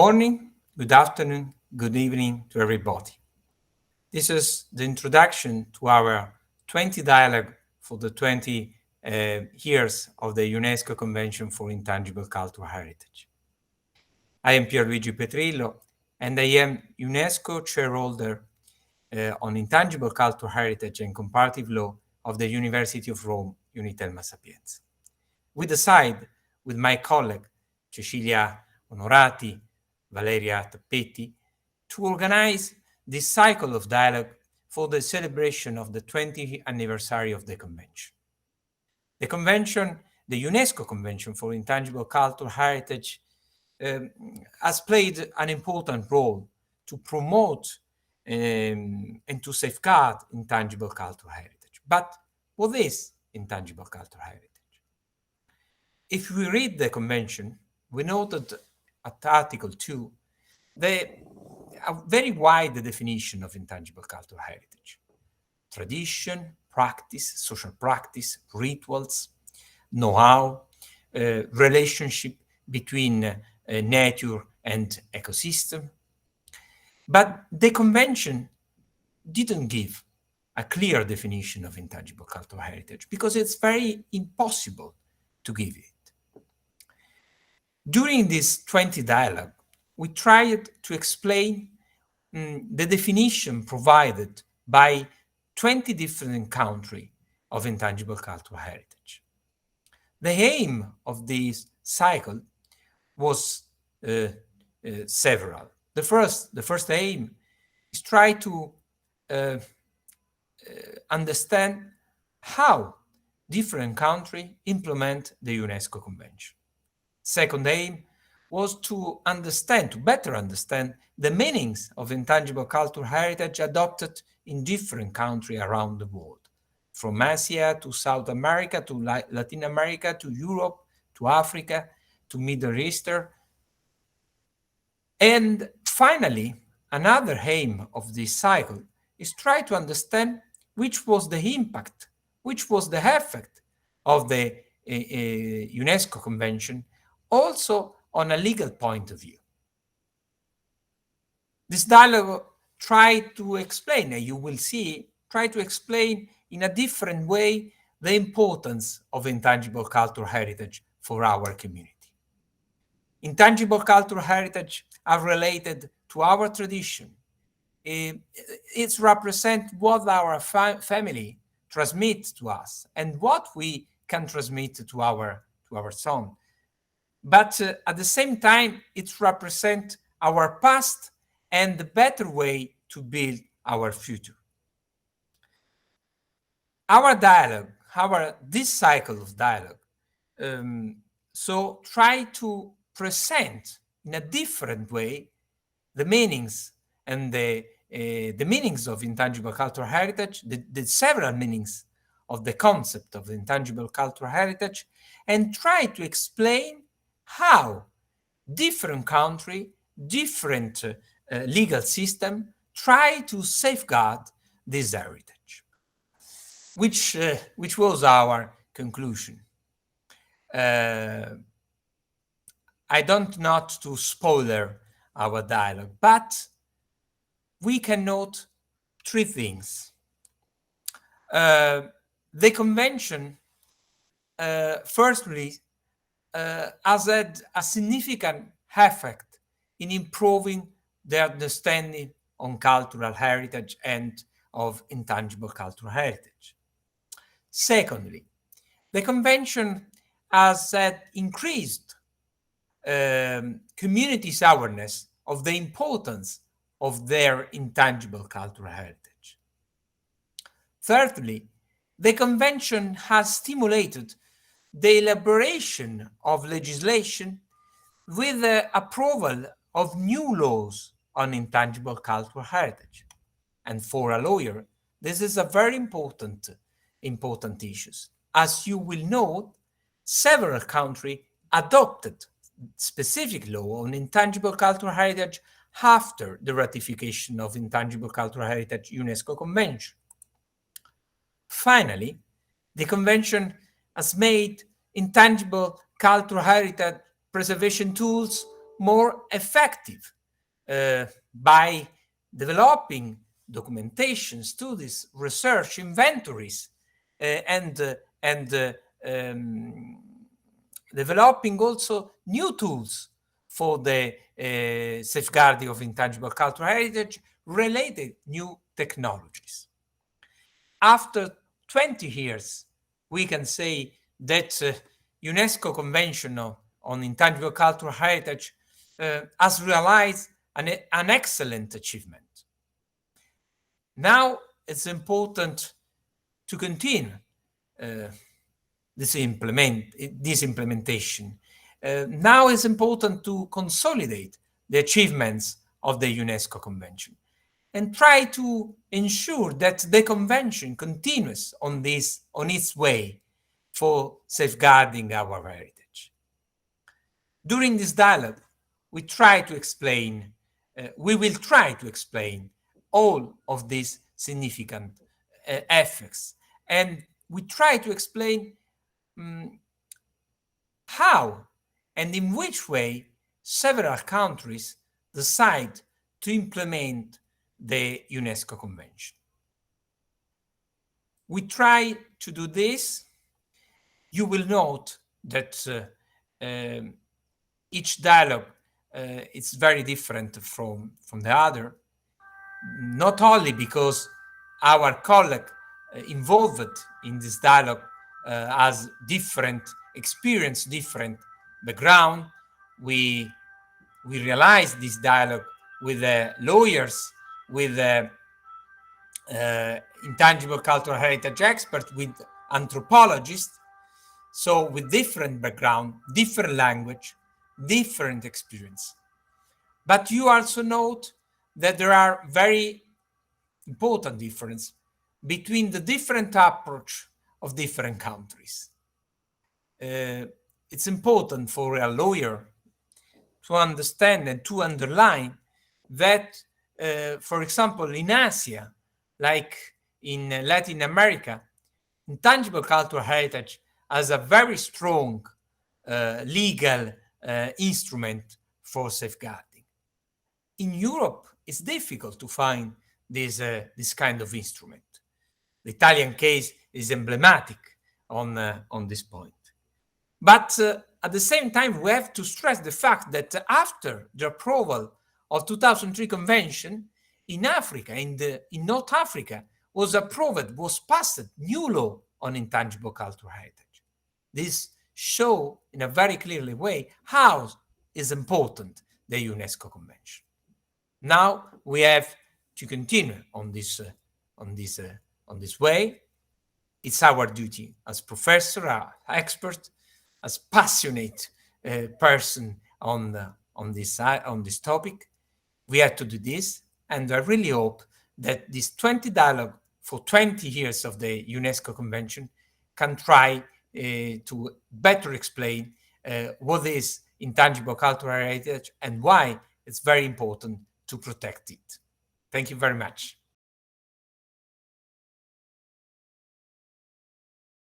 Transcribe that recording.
morning, good afternoon, good evening to everybody. This is the introduction to our 20 dialogue for the 20 years of the UNESCO Convention for Intangible Cultural Heritage. I am Luigi Petrillo, and I am UNESCO chairholder on Intangible Cultural Heritage and Comparative Law of the University of Rome, Unitelma Sapienza. We decide with my colleague, Cecilia Onorati, Valeria Tappeti, to organize this cycle of dialogue for the celebration of the 20th anniversary of the Convention. The Convention, the UNESCO Convention for Intangible Cultural Heritage, has played an important role to promote and to safeguard intangible cultural heritage. But what is intangible cultural heritage? If we read the Convention, we noted at Article 2 a very wide definition of intangible cultural heritage. Tradition, practice, social practice, rituals, know-how, relationship between nature and ecosystem. But the Convention didn't give a clear definition of intangible cultural heritage because it's very impossible to give it. During this 20 dialogue, we tried to explain the definition provided by 20 different countries of intangible cultural heritage. The aim of this cycle was several. The first aim is try to understand how different countries implement the UNESCO Convention. Second aim was to better understand the meanings of intangible cultural heritage adopted in different countries around the world, from Asia to South America, to Latin America, to Europe, to Africa, to Middle Eastern. And finally, another aim of this cycle is try to understand which was the impact, which was the effect of the UNESCO Convention, also on a legal point of view. This dialogue tried to explain, and you will see, try to explain in a different way the importance of intangible cultural heritage for our community. Intangible cultural heritage are related to our tradition. It represents what our family transmits to us and what we can transmit to our son. But at the same time, it represents our past and the better way to build our future. Our dialogue, this cycle of dialogue, so try to present in a different way the meanings and the meanings of intangible cultural heritage, the several meanings of the concept of intangible cultural heritage, and try to explain how different countries, different legal system try to safeguard this heritage, which was our conclusion. I don't want to spoiler our dialogue, but we can note three things. The Convention, firstly, has had a significant effect in improving the understanding on cultural heritage and of intangible cultural heritage. Secondly, the Convention has had increased communities' awareness of the importance of their intangible cultural heritage. Thirdly, the Convention has stimulated the elaboration of legislation with the approval of new laws on intangible cultural heritage. And for a lawyer, this is a very important issue. As you will know, several countries adopted specific law on intangible cultural heritage after the ratification of Intangible Cultural Heritage UNESCO Convention. Finally, the Convention has made intangible cultural heritage preservation tools more effective by developing documentation, studies, research, inventories, and developing also new tools for the safeguarding of intangible cultural heritage, related new technologies. After 20 years, we can say that UNESCO Convention on Intangible Cultural Heritage has realized an excellent achievement. Now it's important to continue this implementation. Now it's important to consolidate the achievements of the UNESCO Convention and try to ensure that the Convention continues on its way for safeguarding our heritage. During this dialogue, we will try to explain all of these significant effects, and we try to explain how and in which way several countries decide to implement the UNESCO Convention. We try to do this. You will note that each dialogue is very different from the other, not only because our colleague involved in this dialogue has different experience, different background. We realize this dialogue with lawyers, with intangible cultural heritage experts, with anthropologists, so with different background, different language, different experience. But you also note that there are very important differences between the different approach of different countries. It's important for a lawyer to understand and to underline that, for example, in Asia, like in Latin America, intangible cultural heritage has a very strong legal instrument for safeguarding. In Europe, it's difficult to find this kind of instrument. The Italian case is emblematic on this point. But at the same time, we have to stress the fact that after the approval of 2003 Convention, in Africa, in North Africa, was passed new law on intangible cultural heritage. This shows in a very clearly way how is important the UNESCO Convention. Now we have to continue on this way. It's our duty as professor, as expert, as passionate person on this topic. We have to do this, and I really hope that this 20 dialogue for 20 years of the UNESCO Convention can try to better explain what is intangible cultural heritage and why it's very important to protect it. Thank you very much.